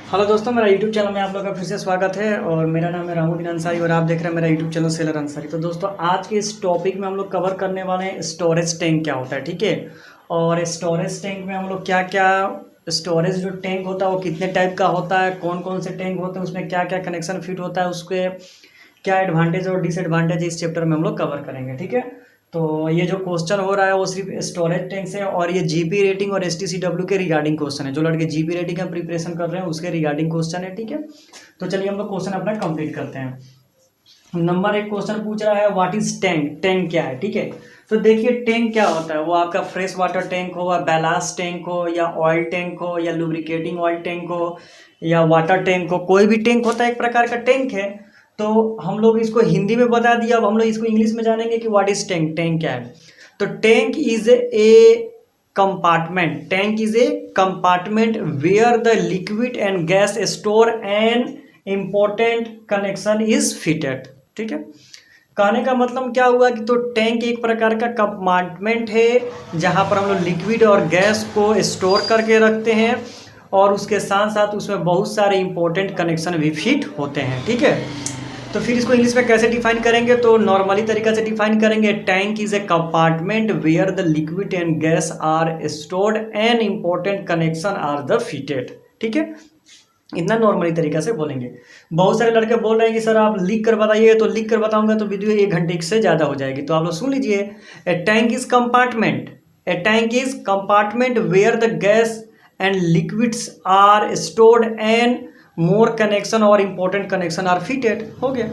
Hello दोस्तों, मेरा YouTube channel में आप लोगों का फिर से स्वागत है और मेरा नाम है रामुद्दीन अंसारी और आप देख रहे हैं मेरा यूट्यूब चैनल सेलर अंसारी। तो दोस्तों, आज के इस टॉपिक में हम लोग कवर करने वाले हैं स्टोरेज टैंक क्या होता है, ठीक है। और स्टोरेज टैंक में हम लोग क्या क्या स्टोरेज जो टैंक होता है वो कितने टाइप का होता है, कौन कौन से टैंक होते हैं, उसमें क्या क्या कनेक्शन फिट होता है, उसके क्या एडवांटेज और डिसएडवांटेज इस चैप्टर में हम लोग कवर करेंगे, ठीक है। तो ये जो क्वेश्चन हो रहा है वो सिर्फ स्टोरेज टैंक से और ये जीपी रेटिंग और एसटीसीडब्ल्यू के रिगार्डिंग क्वेश्चन है। जो लड़के जीपी रेटिंग का प्रिपरेशन कर रहे हैं उसके रिगार्डिंग क्वेश्चन है, ठीक है। तो चलिए हम लोग क्वेश्चन अपना कंप्लीट करते हैं। नंबर एक क्वेश्चन पूछ रहा है व्हाट इज टैंक, टैंक क्या है, ठीक है। तो देखिए टैंक क्या होता है, वो आपका फ्रेश वाटर टैंक हो या बैलास्ट टैंक हो या ऑयल टैंक हो या लुब्रिकेटिंग ऑयल टैंक हो या वाटर टैंक हो, कोई भी टैंक होता है एक प्रकार का टैंक है। तो हम लोग इसको हिंदी में बता दिया, अब हम लोग इसको इंग्लिश में जानेंगे कि व्हाट इज टैंक, टैंक क्या है। तो tank is a compartment, tank is a compartment where the liquid and gas store and important connection is fitted, ठीक है। कहने का मतलब क्या हुआ कि तो टैंक एक प्रकार का कंपार्टमेंट है जहां पर हम लोग लिक्विड और गैस को स्टोर करके रखते हैं और उसके साथ साथ उसमें बहुत सारे इंपॉर्टेंट कनेक्शन भी फिट होते हैं, ठीक है। तो फिर इसको इंग्लिश में कैसे डिफाइन करेंगे, तो नॉर्मली तरीका से डिफाइन करेंगे, tank is a compartment where the liquid and gas are stored and important connection are the fitted, ठीक है। इतना नॉर्मली तरीका से बोलेंगे। बहुत सारे लड़के बोल रहे हैं कि सर आप लिख कर बताइए, तो लिख कर बताऊंगा तो वीडियो 1 घंटे से ज़्यादा हो जाएगी। तो आप लोग सुन लीजिए, a tank is compartment, a tank is compartment where the gas and liquids are stored and more connection और इंपॉर्टेंट कनेक्शन आर फिटेड। हो गया।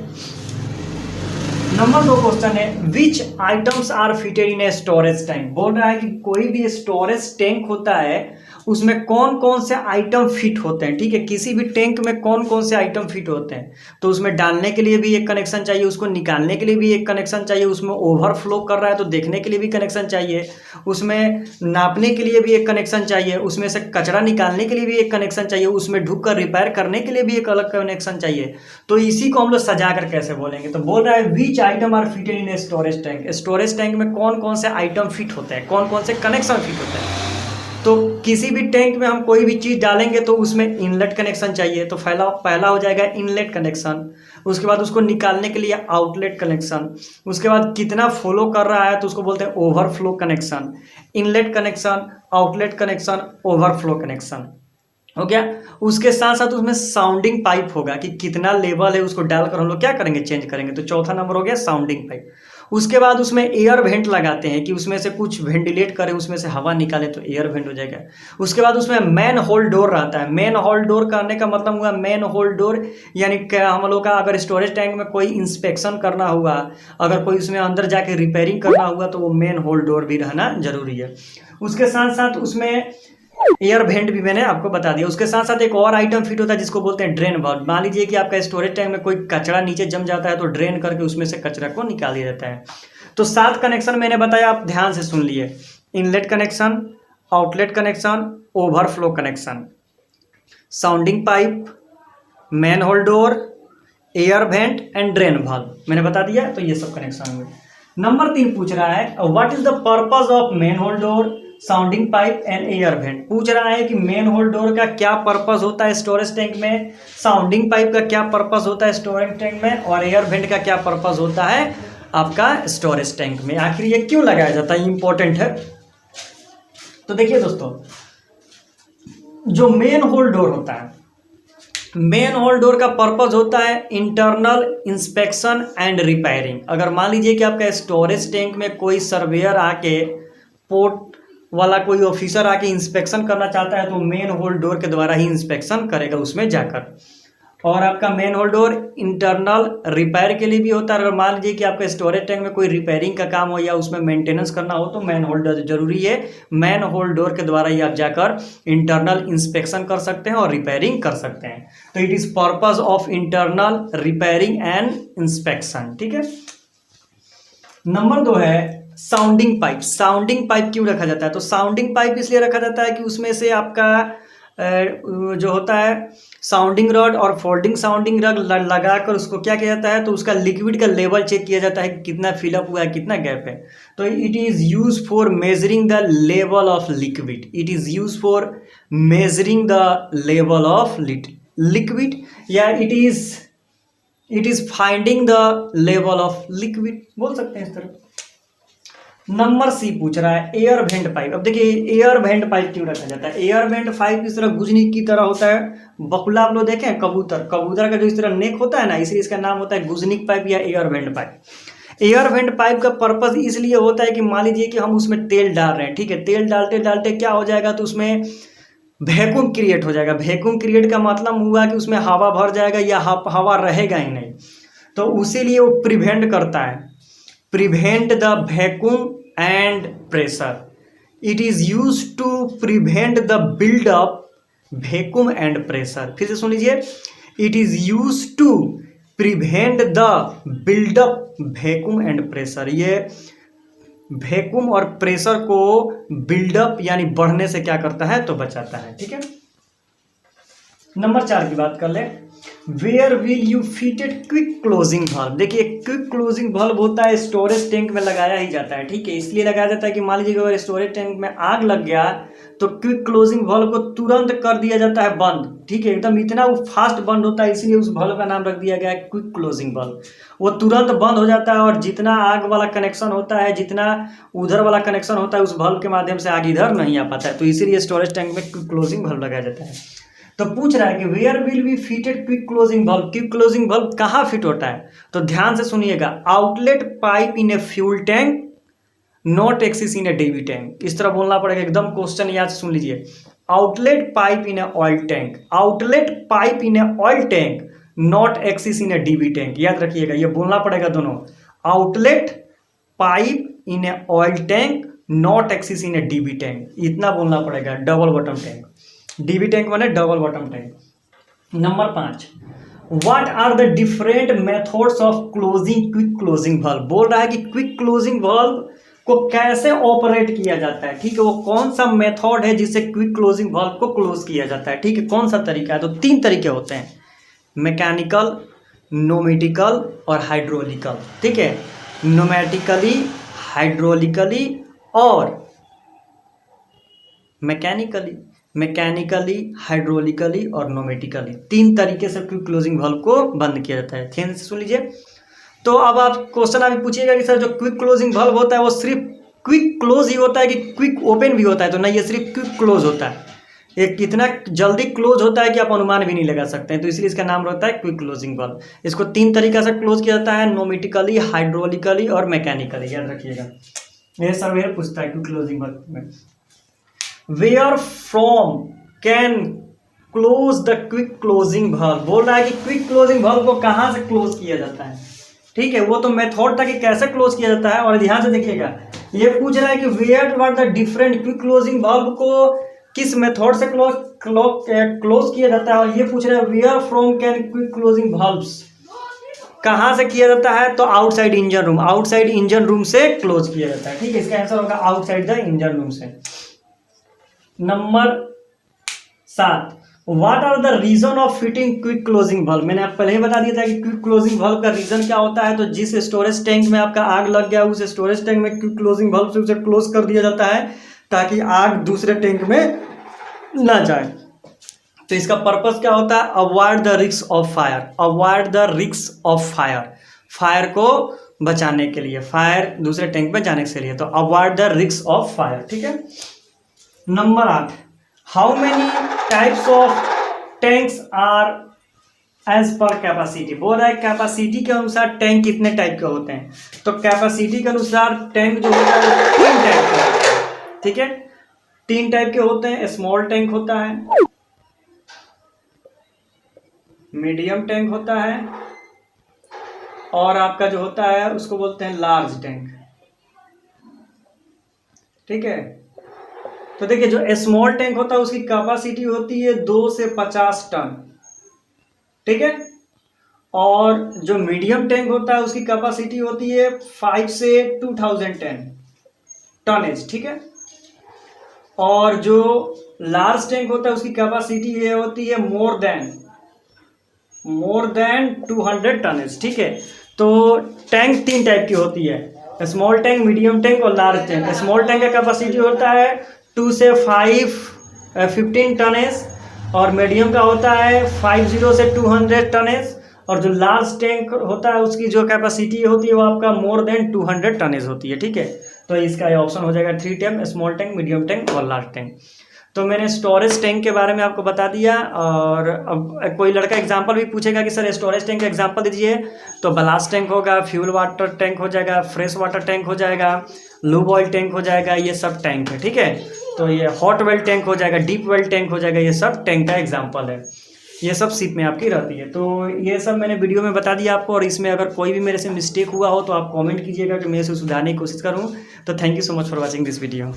नंबर 2 क्वेश्चन है which items are fitted in a storage tank. बोल रहा है कि कोई भी स्टोरेज टैंक होता है उसमें कौन कौन से आइटम फिट होते हैं, ठीक है। किसी भी टैंक में कौन कौन से आइटम फिट होते हैं, तो उसमें डालने के लिए भी एक कनेक्शन चाहिए, उसको निकालने के लिए भी एक कनेक्शन चाहिए, उसमें ओवरफ्लो कर रहा है तो देखने के लिए भी कनेक्शन चाहिए, उसमें नापने के लिए भी एक कनेक्शन चाहिए, उसमें से कचरा निकालने के लिए भी एक कनेक्शन चाहिए, उसमें ढुक कर रिपेयर करने के लिए भी एक अलग कनेक्शन चाहिए। तो इसी को हम लोग सजा कर कैसे बोलेंगे, तो बोल रहा है which item are fitted in a storage tank. Storage tank में कौन कौन से आइटम फिट होते हैं, कौन कौन से कनेक्शन फिट होते हैं। तो किसी भी टैंक में हम कोई भी चीज़ डालेंगे तो उसमें इनलेट कनेक्शन चाहिए, तो पहला हो जाएगा इनलेट कनेक्शन। उसके बाद उसको निकालने के लिए आउटलेट कनेक्शन। उसके बाद कितना फ्लो कर रहा है तो उसको बोलते हैं overflow connection. Inlet connection, outlet connection, overflow connection हो गया। उसके साथ साथ उसमें साउंडिंग पाइप होगा कि कितना लेवल है, उसको डालकर हम लोग क्या करेंगे, चेंज करेंगे। तो चौथा नंबर हो गया साउंडिंग पाइप। उसके बाद उसमें एयर वेंट लगाते हैं कि उसमें से कुछ वेंटिलेट करें, उसमें से हवा निकाले तो एयर वेंट हो जाएगा। उसके बाद उसमें मैन होल डोर रहता है। मैन होल डोर करने का मतलब हुआ मैन होल डोर यानी क्या, हम लोग का अगर स्टोरेज टैंक में कोई इंस्पेक्शन करना हुआ, अगर कोई उसमें अंदर जाके रिपेयरिंग करना हुआ तो वो मैन होल डोर भी रहना जरूरी है। उसके साथ साथ उसमें एयर वेंट भी मैंने आपको बता दिया। उसके साथ साथ एक और आइटम फिट होता है जिसको बोलते हैं ड्रेन वाल्व। मान लीजिए कि आपका स्टोरेज टैंक में कोई कचरा नीचे जम जाता है तो ड्रेन करके उसमें से कचरा को निकाल दिया जाता है। तो 7 कनेक्शन मैंने बताया, आप ध्यान से सुन लिए। Inlet connection, outlet connection, overflow connection, sounding pipe, man hole door, air vent and drain valve मैंने बता दिया। तो ये सब कनेक्शन हुए। नंबर 3 पूछ रहा है what is the purpose of man hole door, sounding pipe and air vent. पूछ रहा है कि मेन होल डोर का क्या पर्पस होता है स्टोरेज टैंक में, साउंडिंग पाइप का क्या पर्पस होता है स्टोरेज टैंक में, और एयर वेंट का क्या पर्पस होता है आपका स्टोरेज टैंक में। आखिर ये क्यों लगाया जाता है, इंपॉर्टेंट है। तो देखिए दोस्तों, जो मेन होल डोर होता है, मेन होल डोर का पर्पस होता है इंटरनल इंस्पेक्शन एंड रिपेयरिंग। अगर मान लीजिए कि आपका स्टोरेज टैंक में कोई सर्वेयर आके, पोर्ट वाला कोई ऑफिसर आके इंस्पेक्शन करना चाहता है तो मेन होल डोर के द्वारा ही इंस्पेक्शन करेगा उसमें जाकर। और आपका main whole door internal repair के लिए भी होता है। अगर मान लीजिए कि आपका स्टोरेज टैंक में कोई रिपेयरिंग का काम हो या उसमें मेंटेनेंस करना हो तो मेन होल डोर जरूरी है। मेन होल डोर के द्वारा ही आप जाकर इंटरनल इंस्पेक्शन कर सकते हैं और रिपेयरिंग कर सकते हैं। तो it is purpose of internal repairing and inspection, ठीक है। नंबर 2 है साउंडिंग पाइप। साउंडिंग पाइप क्यों रखा जाता है, तो साउंडिंग पाइप इसलिए रखा जाता है कि उसमें से आपका जो होता है साउंडिंग रॉड और फोल्डिंग साउंडिंग रॉड लगाकर उसको क्या किया जाता है, तो उसका लिक्विड का लेवल चेक किया जाता है कि कितना फिलअप हुआ है, कितना गैप है। तो it is use for measuring the level of liquid, it is use for measuring the level of liquid या it is finding the level of liquid, बोल सकते हैं इस तरह। नंबर सी पूछ रहा है एयर वेंट पाइप। अब देखिए एयर वेंट पाइप क्यों रखा जाता है। एयर वेंट पाइप इस तरह गुजनी की तरह होता है। बकुला आप लोग देखें, कबूतर का जो इस तरह नेक होता है ना, इसलिए इसका नाम होता है गुजनिक पाइप या air vent pipe. Air vent pipe का पर्पज इसलिए होता है कि मान लीजिए कि हम उसमें तेल डाल रहे हैं, ठीक है, तेल डालते डालते क्या हो जाएगा, तो उसमें वैक्यूम क्रिएट हो जाएगा। वैक्यूम क्रिएट का मतलब हुआ कि उसमें हवा भर जाएगा या हवा रहेगा ही नहीं, तो उसीलिए वो प्रिवेंट करता है, prevent the vacuum and pressure. It is use to prevent the buildup vacuum and pressure. फिर से सुन लीजिए, it is use to prevent the buildup vacuum and pressure. ये वैक्यूम और प्रेशर को बिल्डअप यानी बढ़ने से क्या करता है, तो बचाता है, ठीक है। नंबर 4 की बात कर ले, where will you fitted quick closing valve. देखिए क्विक क्लोजिंग वाल्व होता है स्टोरेज टैंक में लगाया ही जाता है, ठीक है, इसलिए लगाया जाता है कि मान लीजिए अगर स्टोरेज टैंक में आग लग गया तो क्विक क्लोजिंग वाल्व को तुरंत कर दिया जाता है बंद, ठीक है, एकदम इतना वो फास्ट बंद होता है, इसलिए उस वाल्व का नाम रख दिया गया है क्विक क्लोजिंग वाल्व। वो तुरंत बंद हो जाता है और जितना आग वाला कनेक्शन होता है, जितना उधर वाला कनेक्शन होता है, उस वाल्व के माध्यम से आग इधर नहीं आ पाता है, तो इसीलिए स्टोरेज टैंक में क्विक क्लोजिंग वाल्व लगाया जाता है। तो पूछ रहा है कि where will be fitted quick closing valve. Quick closing valve कहाँ फिट होता है, तो ध्यान से सुनिएगा, outlet pipe in a fuel tank, not axis in a DV tank. इस तरह बोलना पड़ेगा, एकदम क्वेश्चन याद से सुन लीजिए। Outlet pipe in a oil tank, outlet pipe in a oil tank, not axis in a DV tank. याद रखिएगा, ये बोलना पड़ेगा दोनों, outlet pipe in a oil tank, not axis in a DV tank, इतना बोलना पड़ेगा। Double bottom tank, DB tank माने double bottom tank. Number 5, what are the different methods of closing quick closing valve. बोल रहा है कि quick closing valve को कैसे ऑपरेट किया जाता है, ठीक है, वो कौन सा मेथड है जिससे क्विक क्लोजिंग वाल्व को क्लोज किया जाता है, ठीक है, कौन सा तरीका है। तो 3 तरीके होते हैं, मैकेनिकल, नोमेटिकल और हाइड्रोलिकल, ठीक है, नोमेटिकली, हाइड्रोलिकली और मैकेनिकली, हाइड्रोलिकली और नोमेटिकली, 3 तरीके से क्विक क्लोजिंग वाल्व को बंद किया जाता है। ध्यान से सुन लीजिए। तो अब आप क्वेश्चन अभी पूछिएगा कि सर जो क्विक क्लोजिंग वाल्व होता है वो सिर्फ क्विक क्लोज ही होता है कि क्विक ओपन भी होता है, तो नहीं, ये सिर्फ क्विक क्लोज होता है। ये कितना जल्दी क्लोज होता है कि आप अनुमान भी नहीं लगा सकते हैं, तो इसलिए इसका नाम रहता है क्विक क्लोजिंग वाल्व। इसको 3 तरीका से क्लोज किया जाता है, नोमेटिकली, हाइड्रोलिकली और मैकेनिकली। याद रखिएगा, ये सर्वे पूछता है क्विक क्लोजिंग वाल्व में। Where from can close the quick closing valve. बोल रहा है कि क्विक क्लोजिंग वाल्व को कहाँ से क्लोज किया जाता है, ठीक है, वो तो मेथड था कि कैसे क्लोज किया जाता है। और ध्यान से देखिएगा, ये पूछ रहा है कि where were the different quick closing valve को किस मेथड से क्लोज किया जाता है, और ये पूछ रहा है where from can quick closing valves, कहाँ से किया जाता है, तो outside engine room, outside engine room से क्लोज किया जाता है, ठीक है, इसका आंसर होगा आउटसाइड द इंजन रूम से। Number 7, what are the reason of fitting quick closing valve. मैंने आप पहले ही बता दिया था कि क्विक क्लोजिंग वाल्व का रीजन क्या होता है, तो जिस स्टोरेज टैंक में आपका आग लग गया उस स्टोरेज टैंक में क्विक क्लोजिंग वाल्व से उसे क्लोज कर दिया जाता है ताकि आग दूसरे टैंक में ना जाए। तो इसका पर्पस क्या होता है, avoid the risk of fire, avoid the risk of fire, fire को बचाने के लिए, फायर दूसरे टैंक में जाने के लिए, तो avoid the risk of fire, ठीक है। Number 8, how many types of tanks are as per capacity. बोल रहा है कैपेसिटी के अनुसार टैंक कितने टाइप के होते हैं, तो कैपेसिटी के अनुसार टैंक जो होता है 3 टाइप के होते हैं, ठीक है, 3 टाइप के होते हैं। स्मॉल टैंक होता है, मीडियम टैंक होता है और आपका जो होता है उसको बोलते हैं लार्ज टैंक, ठीक है। तो देखिए जो स्मॉल टैंक होता है उसकी कैपेसिटी होती है 2 से 50 टन, ठीक है, और जो मीडियम टैंक होता है उसकी कैपेसिटी होती है 5 से 2010 टनेज, ठीक है, और जो लार्ज टैंक होता है उसकी कैपेसिटी ये होती है मोर देन 200 टनेज, ठीक है। तो टैंक 3 टाइप की होती है, स्मॉल टैंक, मीडियम टैंक और लार्ज टैंक। स्मॉल टैंक का कैपेसिटी होता है 2 से 15 टनेज और मीडियम का होता है 50 से 200 टनेज, और जो लार्ज टैंक होता है उसकी जो कैपेसिटी होती है वो आपका मोर देन 200 टनेज होती है, ठीक है। तो इसका ये ऑप्शन हो जाएगा 3 tank, small tank, medium tank और लार्ज टैंक। तो मैंने स्टोरेज टैंक के बारे में आपको बता दिया। और अब कोई लड़का एग्जांपल भी पूछेगा कि सर स्टोरेज टैंक का एग्जांपल दीजिए, तो ब्लास्ट टैंक होगा, फ्यूल वाटर टैंक हो जाएगा, फ्रेश वाटर टैंक हो जाएगा, लूब ऑयल टैंक हो जाएगा, ये सब टैंक है, ठीक है। तो ये हॉट वेल टैंक हो जाएगा, डीप वेल टैंक हो जाएगा, ये सब टैंक का एग्जाम्पल है। ये सब शिप में आपकी रहती है। तो ये सब मैंने वीडियो में बता दिया आपको, और इसमें अगर कोई भी मेरे से मिस्टेक हुआ हो तो आप कमेंट कीजिएगा कि मैं इसे सुधारने की कोशिश करूँ। तो thank you so much for watching this video.